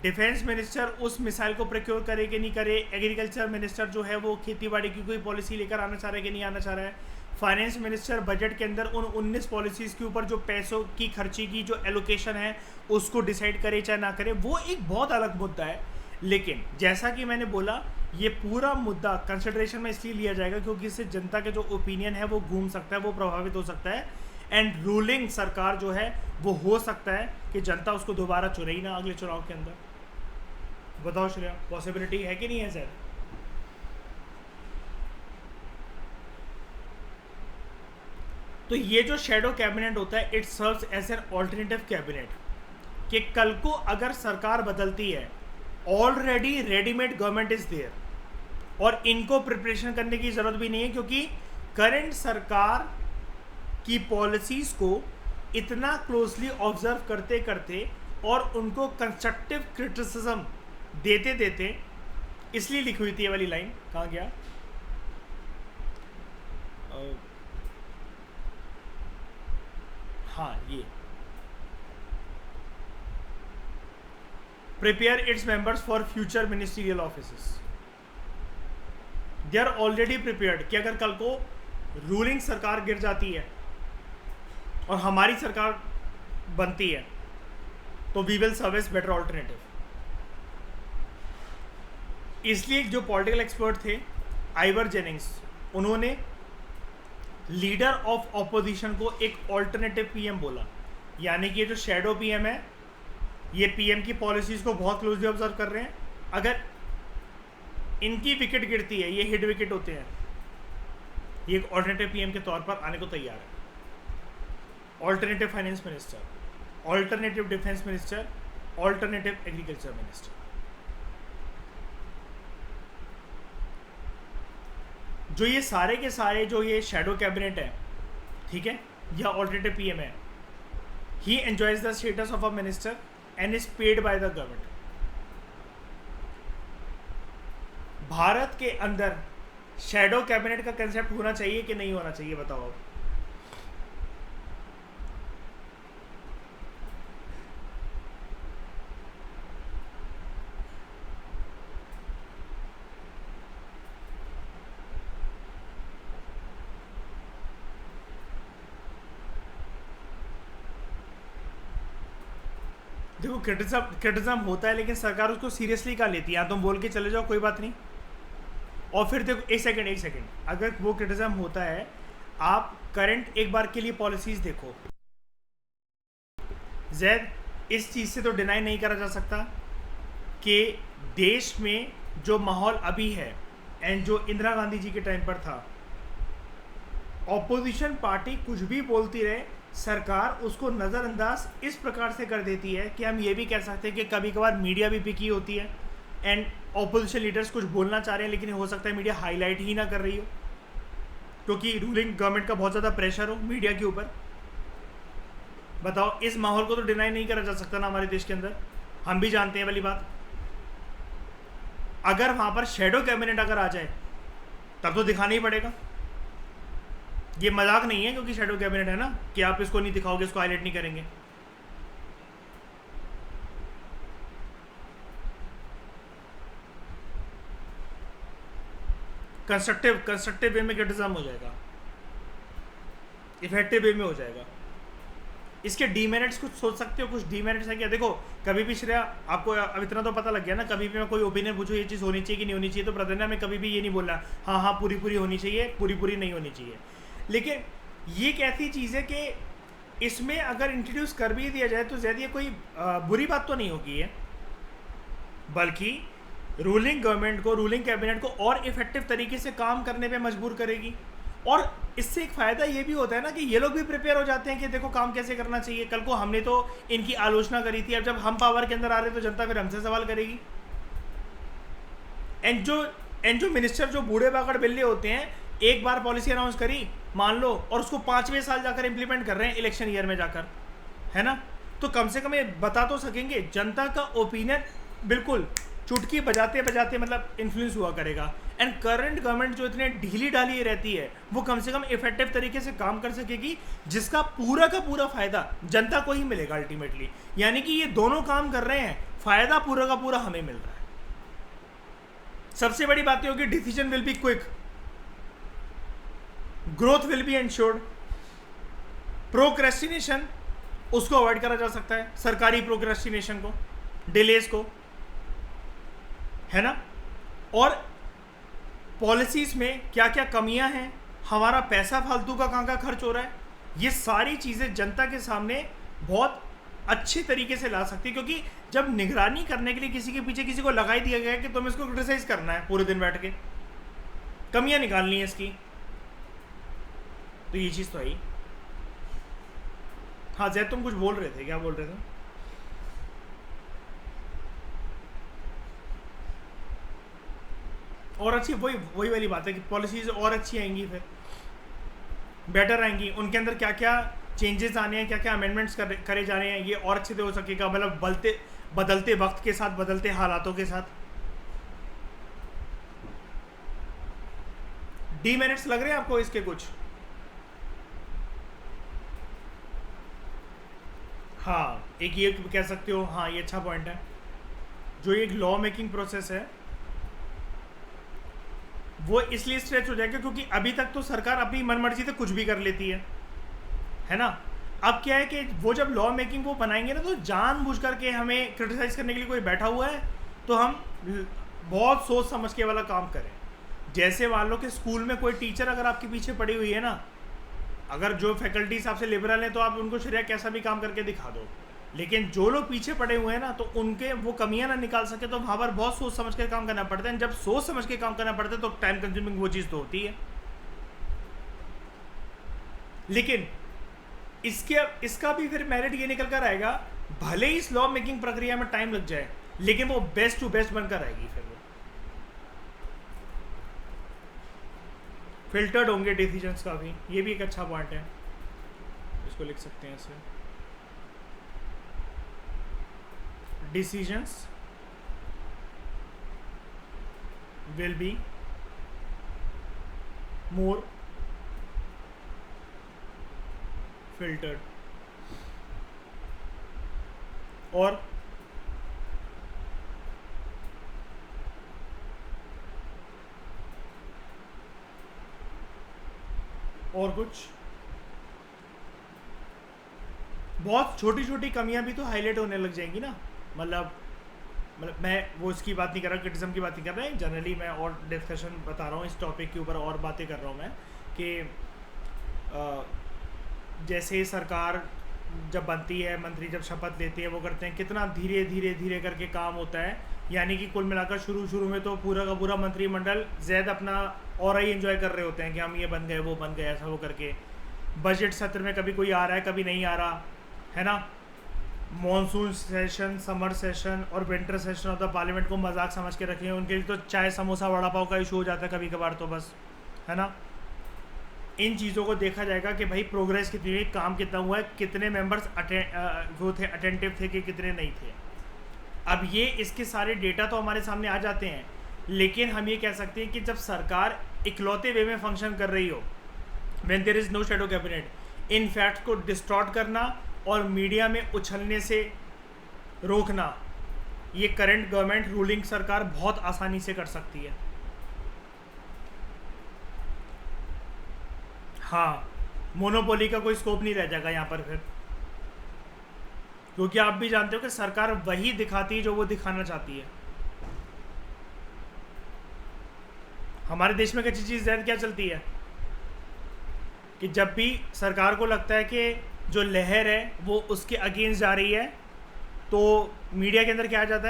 S1: डिफेंस मिनिस्टर उस मिसाइल को प्रोक्योर करे कि नहीं करे, एग्रीकल्चर मिनिस्टर जो है वो खेती बाड़ी की कोई पॉलिसी लेकर आना चाह रहा है कि नहीं आना चाह रहा है, फाइनेंस मिनिस्टर बजट के अंदर उन 19 पॉलिसीज़ के ऊपर जो पैसों की खर्ची की जो एलोकेशन है उसको डिसाइड करे चाहे ना करे, वो एक बहुत अलग मुद्दा है। लेकिन जैसा कि मैंने बोला, ये पूरा मुद्दा कंसिडरेशन में इसलिए लिया जाएगा क्योंकि इससे जनता के जो ओपिनियन है वो घूम सकता है, वो प्रभावित हो सकता है, एंड रूलिंग सरकार जो है वो हो सकता है कि जनता उसको दोबारा चुने ही ना अगले चुनाव के अंदर। बताओ श्रेया, पॉसिबिलिटी है कि नहीं है सर? तो ये जो शेडो कैबिनेट होता है, it serves as an alternative cabinet, कि कल को अगर सरकार बदलती है, already readymade government is there, और इनको प्रिपरेशन करने की ज़रूरत भी नहीं है, क्योंकि करंट सरकार की पॉलिसीज़ को इतना क्लोजली ऑब्जर्व करते करते और उनको कंस्ट्रक्टिव क्रिटिसिज्म देते देते, इसलिए लिखी हुई थी ये वाली लाइन, कहाँ गया, हाँ ये, prepare its members for future ministerial offices. They are already prepared कि अगर कल को रूलिंग सरकार गिर जाती है और हमारी सरकार बनती है तो we will service better alternative. इसलिए जो पॉलिटिकल एक्सपर्ट थे आइवर जेनिंग्स, उन्होंने लीडर ऑफ ऑपोजिशन को एक ऑल्टरनेटिव पीएम बोला, यानी कि ये जो शेडो पीएम है ये पीएम की पॉलिसीज़ को बहुत क्लोजली ऑब्जर्व कर रहे हैं, अगर इनकी विकेट गिरती है, ये हिट विकेट होते हैं, ये एक ऑल्टरनेटिव पीएम के तौर पर आने को तैयार है। Alternative finance minister, alternative defence minister, alternative agriculture minister. जो ये सारे के सारे जो ये शैडो कैबिनेट है, ठीक है, या ऑल्टरनेटिव पीएम है, he enjoys the status of a minister and is paid by the government. Bharat के अंदर शैडो कैबिनेट का कंसेप्ट होना चाहिए कि नहीं होना चाहिए, बताओ आप। देखो क्रिटिज्म होता है, लेकिन सरकार उसको सीरियसली का लेती है। या तुम बोल के चले जाओ कोई बात नहीं, और फिर देखो एक सेकंड, अगर वो क्रिटिज्म होता है, आप करंट एक बार के लिए पॉलिसीज देखो। जैद, इस चीज़ से तो डिनाई नहीं करा जा सकता कि देश में जो माहौल अभी है एंड जो इंदिरा गांधी जी के टाइम पर था, ऑपोजिशन पार्टी कुछ भी बोलती रहे, सरकार उसको नज़रअंदाज इस प्रकार से कर देती है कि हम ये भी कह सकते हैं कि कभी कभार मीडिया भी पिकी होती है एंड ऑपोजिशन लीडर्स कुछ बोलना चाह रहे हैं, लेकिन हो सकता है मीडिया हाईलाइट ही ना कर रही हो, क्योंकि रूलिंग गवर्नमेंट का बहुत ज़्यादा प्रेशर हो मीडिया के ऊपर। बताओ, इस माहौल को तो डिनाई नहीं करा जा सकता ना हमारे देश के अंदर, हम भी जानते हैं वाली बात। अगर वहाँ पर शैडो कैबिनेट अगर आ जाए तब तो दिखाना ही पड़ेगा। ये मजाक नहीं है, क्योंकि शैडो कैबिनेट है ना, कि आप इसको नहीं दिखाओगे, इसको हाईलाइट नहीं करेंगे। कंस्ट्रक्टिव वे में क्रिटिसिज्म हो जाएगा, इफेक्टिव वे में हो जाएगा। इसके डीमेरिट्स कुछ सोच सकते हो? कुछ डीमेरिट्स है क्या? देखो, कभी भी श्रेया, आपको अब इतना तो पता लग गया ना, कभी भी मैं कोई ओपिनियन पूछूं ये चीज़ होनी चाहिए कि नहीं होनी चाहिए, तो प्रधान में कभी भी ये नहीं बोला हाँ हाँ पूरी पूरी होनी चाहिए, पूरी पूरी नहीं होनी चाहिए। लेकिन ये एक ऐसी चीज़ है कि इसमें अगर इंट्रोड्यूस कर भी दिया जाए तो ज़्यादा ये कोई बुरी बात तो नहीं होगी है, बल्कि रूलिंग गवर्नमेंट को, रूलिंग कैबिनेट को और इफेक्टिव तरीके से काम करने पे मजबूर करेगी। और इससे एक फ़ायदा ये भी होता है ना कि ये लोग भी प्रिपेयर हो जाते हैं कि देखो काम कैसे करना चाहिए। कल को हमने तो इनकी आलोचना करी थी, अब जब हम पावर के अंदर आ रहे तो जनता फिर हमसे सवाल करेगी। एंड जो मिनिस्टर जो बूढ़े बागड़ बिल्ले होते हैं, एक बार पॉलिसी अनाउंस करी मान लो, और उसको 5वें साल जाकर इंप्लीमेंट कर रहे हैं इलेक्शन ईयर में जाकर, है ना, तो कम से कम ये बता तो सकेंगे। जनता का ओपिनियन बिल्कुल चुटकी बजाते बजाते मतलब इन्फ्लुएंस हुआ करेगा। एंड करंट गवर्नमेंट जो इतने ढीली ढाली रहती है, वो कम से कम इफेक्टिव तरीके से काम कर सकेगी, जिसका पूरा का पूरा फायदा जनता को ही मिलेगा अल्टीमेटली। यानी कि ये दोनों काम कर रहे हैं, फायदा पूरा का पूरा हमें मिल रहा है। सबसे बड़ी बात ये होगी, decision will be quick, growth will be ensured, procrastination उसको अवॉइड करा जा सकता है, सरकारी प्रोक्रेस्टिनेशन को, डिलेज को, है ना। और पॉलिसीज में क्या क्या कमियां हैं, हमारा पैसा फालतू का कहाँ खर्च हो रहा है, ये सारी चीज़ें जनता के सामने बहुत अच्छे तरीके से ला सकती है। क्योंकि जब निगरानी करने के लिए किसी के पीछे किसी को लगा ही दिया गया है कि तुम्हें इसको क्रिटिसाइज करना है पूरे दिन बैठ के, कमियां निकालनी है इसकी, तो ये चीज़ तो आई। हाँ जैद, तुम कुछ बोल रहे थे, क्या बोल रहे थे? और अच्छी वही वाली बात है कि पॉलिसीज और अच्छी आएंगी, फिर बेटर आएंगी, उनके अंदर क्या क्या चेंजेस आने हैं, क्या क्या अमेंडमेंट्स करे जा रहे हैं, ये और अच्छे से हो सकेगा, मतलब बदलते वक्त के साथ, बदलते हालातों के साथ। डीमेरिट्स लग रहे हैं आपको इसके कुछ? हाँ, एक ये कह सकते हो, हाँ ये अच्छा पॉइंट है, जो एक लॉ मेकिंग प्रोसेस है वो इसलिए स्ट्रेच हो जाएगा क्योंकि अभी तक तो सरकार अपनी मनमर्जी से कुछ भी कर लेती है ना। अब क्या है कि वो जब लॉ मेकिंग वो बनाएंगे ना, तो जानबूझ करके हमें क्रिटिसाइज करने के लिए कोई बैठा हुआ है, तो हम बहुत सोच समझ के वाला काम करें। जैसे मान लो कि स्कूल में कोई टीचर अगर आपके पीछे पड़ी हुई है ना, अगर जो फैकल्टीज आपसे लिबरल हैं तो आप उनको शरिया कैसा भी काम करके दिखा दो, लेकिन जो लोग पीछे पड़े हुए हैं ना, तो उनके वो कमियां ना निकाल सके, तो वहाँ पर बहुत सोच समझ के काम करना पड़ता है। जब सोच समझ के काम करना पड़ता है तो टाइम कंज्यूमिंग वो चीज़ तो होती है। लेकिन इसका भी फिर मेरिट ये निकल कर आएगा, भले ही इस लॉ मेकिंग प्रक्रिया में टाइम लग जाए, लेकिन वो बेस्ट टू बेस्ट बनकर आएगी फिर वो। फिल्टर्ड होंगे डिसीजंस काफ़ी, ये भी एक अच्छा पॉइंट है, इसको लिख सकते हैं ऐसे, decisions will be more filtered. और कुछ बहुत छोटी छोटी कमियां भी तो हाईलाइट होने लग जाएंगी ना, मतलब मैं वो इसकी बात नहीं कर रहा, क्रिटिज्म की बात नहीं कर रहा है, जनरली मैं और डिस्कशन बता रहा हूँ इस टॉपिक के ऊपर, और बातें कर रहा हूँ मैं कि जैसे सरकार जब बनती है, मंत्री जब शपथ लेते हैं, वो करते हैं कितना धीरे धीरे धीरे करके काम होता है, यानी कि कुल मिलाकर शुरू में तो पूरा का पूरा मंत्रिमंडल जैद अपना और ही एंजॉय कर रहे होते हैं कि हम ये बन गए वो बन गए, ऐसा वो करके बजट सत्र में कभी कोई आ रहा है कभी नहीं आ रहा है ना, मॉनसून सेशन, समर सेशन और winter session of the parliament को मजाक समझ के रखे हैं, उनके लिए तो चाय समोसा वड़ा पाव का इशू हो जाता है कभी कभार, तो बस है ना। इन चीज़ों को देखा जाएगा कि भाई प्रोग्रेस कितनी हुई, काम कितना हुआ है, कितने मेंबर्स वो थे, अटेंटिव थे कि कितने नहीं थे। अब ये इसके सारे डेटा तो हमारे सामने आ जाते हैं, लेकिन हम ये कह सकते हैं कि जब सरकार इकलौते वे में फंक्शन कर रही हो, when there is no shadow cabinet, in fact को डिस्टॉर्ट करना और मीडिया में उछलने से रोकना, ये करंट गवर्नमेंट रूलिंग सरकार बहुत आसानी से कर सकती है। हाँ, मोनोपोली का कोई स्कोप नहीं रह जाएगा यहाँ पर फिर, क्योंकि आप भी जानते हो कि सरकार वही दिखाती है जो वो दिखाना चाहती है। हमारे देश में एक अच्छी चीज़ क्या चलती है कि जब भी सरकार को लगता है कि जो लहर है वो उसके अगेंस्ट जा रही है, तो मीडिया के अंदर क्या आ जाता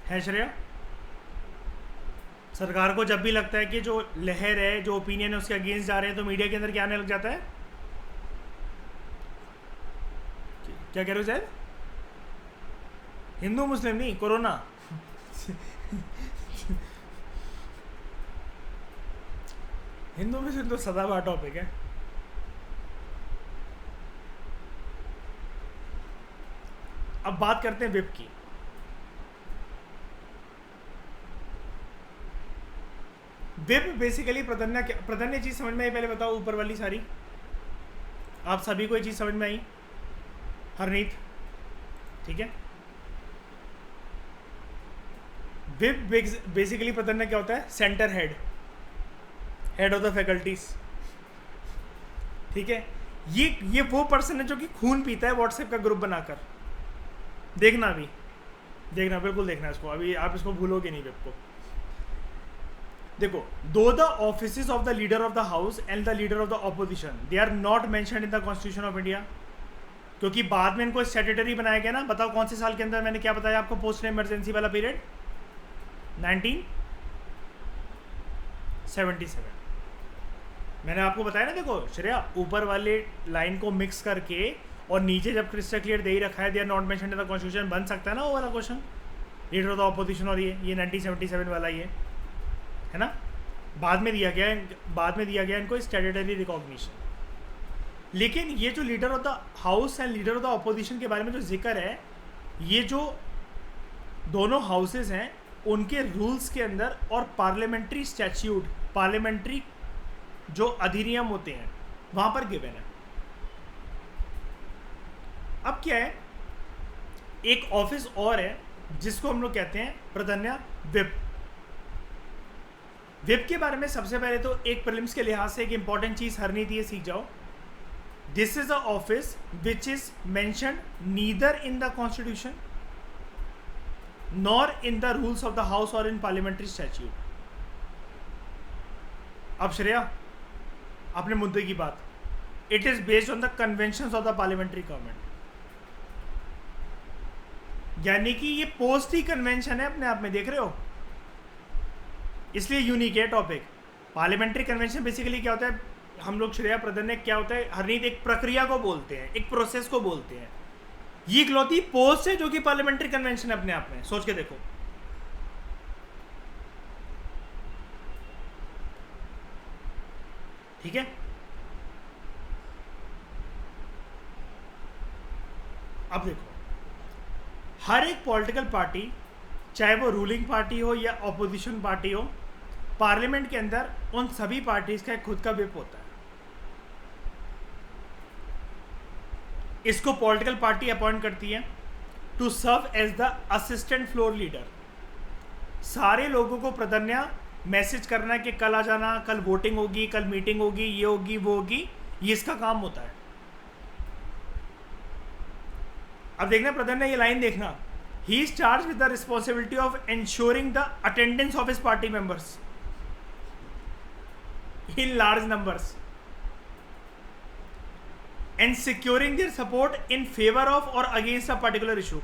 S1: है श्रेया? सरकार को जब भी लगता है कि जो लहर है, जो ओपिनियन है, उसके अगेंस्ट जा रहे हैं, तो मीडिया के अंदर क्या आने लग जाता है? क्या कह रहे हो शायद? हिंदू मुस्लिम नहीं, कोरोना। हिंदू मुस्लिम तो सदाबहार टॉपिक है। अब बात करते हैं विप की। विप बेसिकली प्राधान्य चीज समझ में आई? पहले बताओ, ऊपर वाली सारी आप सभी को ये चीज समझ में आई? हरनीत, ठीक है। विप बेसिकली प्राधान्य क्या होता है? Centre head of the faculties, ठीक है। ये वो पर्सन है जो कि खून पीता है व्हाट्सएप का ग्रुप बनाकर। देखना बिल्कुल देखना इसको, अभी आप इसको भूलोगे नहीं विप को। देखो, दो the offices of the leader of the house and the leader of the opposition they are not mentioned in the constitution of India, क्योंकि बाद में इनको स्टैट्यूटरी बनाया गया ना। बताओ कौन से साल के अंदर? मैंने क्या बताया आपको? पोस्ट इमरजेंसी वाला पीरियड 1977। मैंने आपको बताया ना, देखो श्रेया, ऊपर वाले लाइन को मिक्स करके और नीचे जब क्रिस्टल क्लियर दे ही रखा है, they are not mentioned in the constitution, बन सकता है ना वो वाला question, leader of the opposition. और ये 1977 वाला ये है ना, बाद में दिया गया इनको स्टैट्यूटरी रिकॉग्निशन। लेकिन ये जो leader of the house and leader of the opposition के बारे में जो जिक्र है, ये जो दोनों हाउसेस हैं उनके रूल्स के अंदर और पार्लियामेंट्री स्टैट्यूट, पार्लियामेंट्री जो अधिनियम होते हैं वहां पर गिवन है। अब क्या है, एक ऑफिस और है जिसको हम लोग कहते हैं प्राधान्य विप। विप के बारे में सबसे पहले तो एक प्रीलिम्स के लिहाज से एक इंपॉर्टेंट चीज हरनीति ये सीख जाओ, this is a office which is mentioned neither in the constitution nor in the rules of the house और इन पार्लियामेंट्री स्टैट्यूट। अब श्रेया, अपने मुद्दे की बात, it is based on the conventions of the parliamentary government, यानी कि ये पोस्ट ही convention है अपने आप में, देख रहे हो, इसलिए यूनिक है टॉपिक। पार्लियामेंट्री कन्वेंशन बेसिकली क्या होता है? हम लोग श्रेया प्राधान्य क्या होता है हरनीत, एक प्रक्रिया को बोलते हैं, एक प्रोसेस को बोलते हैं। ये इकलौती पोस्ट है जो कि पार्लियामेंट्री कन्वेंशन है अपने आप में, सोच के देखो। ठीक है। अब देखो, हर एक पॉलिटिकल पार्टी, चाहे वो रूलिंग पार्टी हो या ऑपोजिशन पार्टी हो, पार्लियामेंट के अंदर उन सभी पार्टीज का एक खुद का विप होता है। इसको पॉलिटिकल पार्टी अपॉइंट करती है to serve as the assistant floor leader. सारे लोगों को प्राधान्य मैसेज करना कि कल आ जाना, कल वोटिंग होगी, कल मीटिंग होगी, ये होगी, वो होगी, ये इसका काम होता है। अब देखना प्राधान्य, ये लाइन देखना, he is charge with the responsibility of ensuring the attendance of his party members in large numbers and securing their support in favor of or against a particular issue.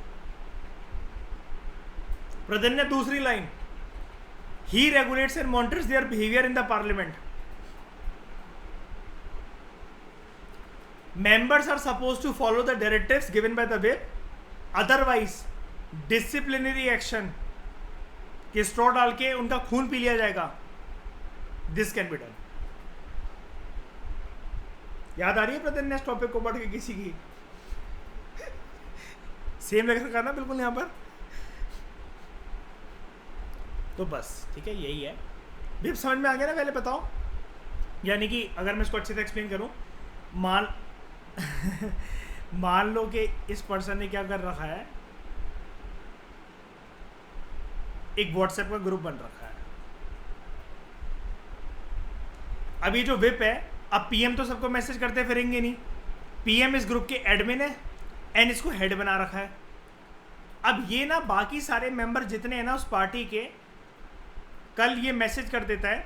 S1: प्राधान्य दूसरी line, he regulates and monitors their behavior in the parliament. Members are supposed to follow the directives given by the whip, otherwise disciplinary action कि straw डाल के उनका खून P लिया जाएगा, this can be done. याद आ रही है प्राधान्य टॉपिक को पढ़ के किसी की? सेम लग रहा ना बिल्कुल यहाँ पर। तो बस ठीक है, यही है। भी समझ में आ गया ना पहले बताओ? यानी कि अगर मैं इसको अच्छे से एक्सप्लेन करूँ, मान लो कि इस पर्सन ने क्या कर रखा है, एक व्हाट्सएप का ग्रुप बन रखा है। अभी जो विप है, अब पीएम तो सबको मैसेज करते फिरेंगे नहीं, पीएम इस ग्रुप के एडमिन है एंड इसको हेड बना रखा है। अब ये ना बाकी सारे मेंबर जितने हैं ना उस पार्टी के, कल ये मैसेज कर देता है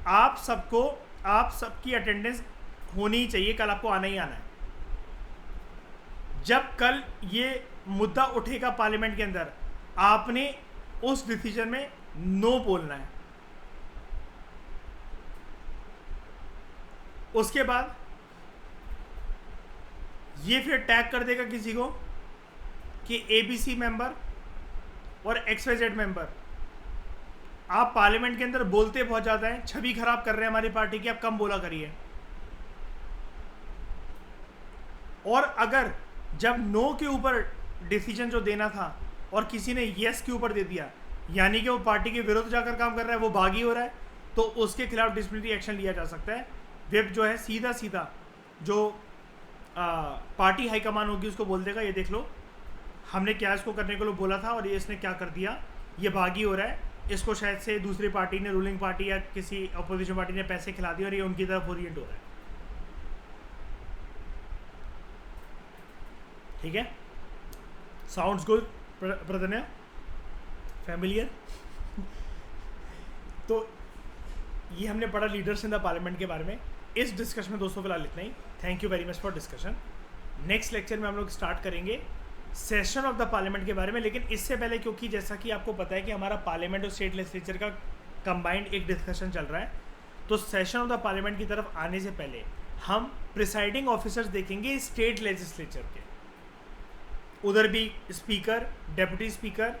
S1: आप सबकी अटेंडेंस होनी ही चाहिए, कल आपको आना ही आना है। जब कल ये मुद्दा उठेगा पार्लियामेंट के अंदर, आपने उस डिसीजन में नो बोलना है। उसके बाद ये फिर टैग कर देगा किसी को कि एबीसी मेंबर और XYZ मेंबर, आप पार्लियामेंट के अंदर बोलते बहुत ज़्यादा हैं, छवि खराब कर रहे हैं हमारी पार्टी की, आप कम बोला करिए। और अगर जब नो के ऊपर डिसीजन जो देना था और किसी ने येस के ऊपर दे दिया, यानी कि वो पार्टी के विरुद्ध जाकर काम कर रहा है, वो बागी हो रहा है, तो उसके खिलाफ डिसिप्लिनरी एक्शन लिया जा सकता है। विप जो है सीधा जो पार्टी हाईकमान होगी उसको बोल देगा, ये देख लो हमने क्या इसको करने को बोला था और ये इसने क्या कर दिया, ये बागी हो रहा है, इसको शायद से दूसरी पार्टी ने, रूलिंग पार्टी या किसी अपोजिशन पार्टी ने पैसे खिला दिए और ये उनकी तरफ ओरिएंट हो रहा है। ठीक है, साउंड्स गुड प्राधान्य, फैमिलियर? तो ये हमने पढ़ा लीडर्स इन द पार्लियामेंट के बारे में। इस डिस्कशन में दोस्तों फिलहाल इतना ही। Thank you very much for discussion. Next lecture में हम लोग स्टार्ट करेंगे सेशन ऑफ द पार्लियामेंट के बारे में, लेकिन इससे पहले क्योंकि जैसा कि आपको पता है कि हमारा पार्लियामेंट और स्टेट लेजिस्लेचर का कंबाइंड एक डिस्कशन चल रहा है, तो सेशन ऑफ द पार्लियामेंट की तरफ आने से पहले हम प्रिसाइडिंग ऑफिसर्स देखेंगे स्टेट लेजिस्लेचर के। उधर भी speaker, deputy speaker,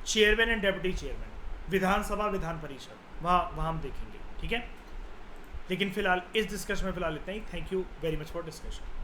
S1: chairman and deputy chairman, Vidhan Sabha, Vidhan Parishad, वहाँ हम देखेंगे। ठीक है, लेकिन फिलहाल इस डिस्कशन में फिलहाल इतना ही। Thank you very much for discussion.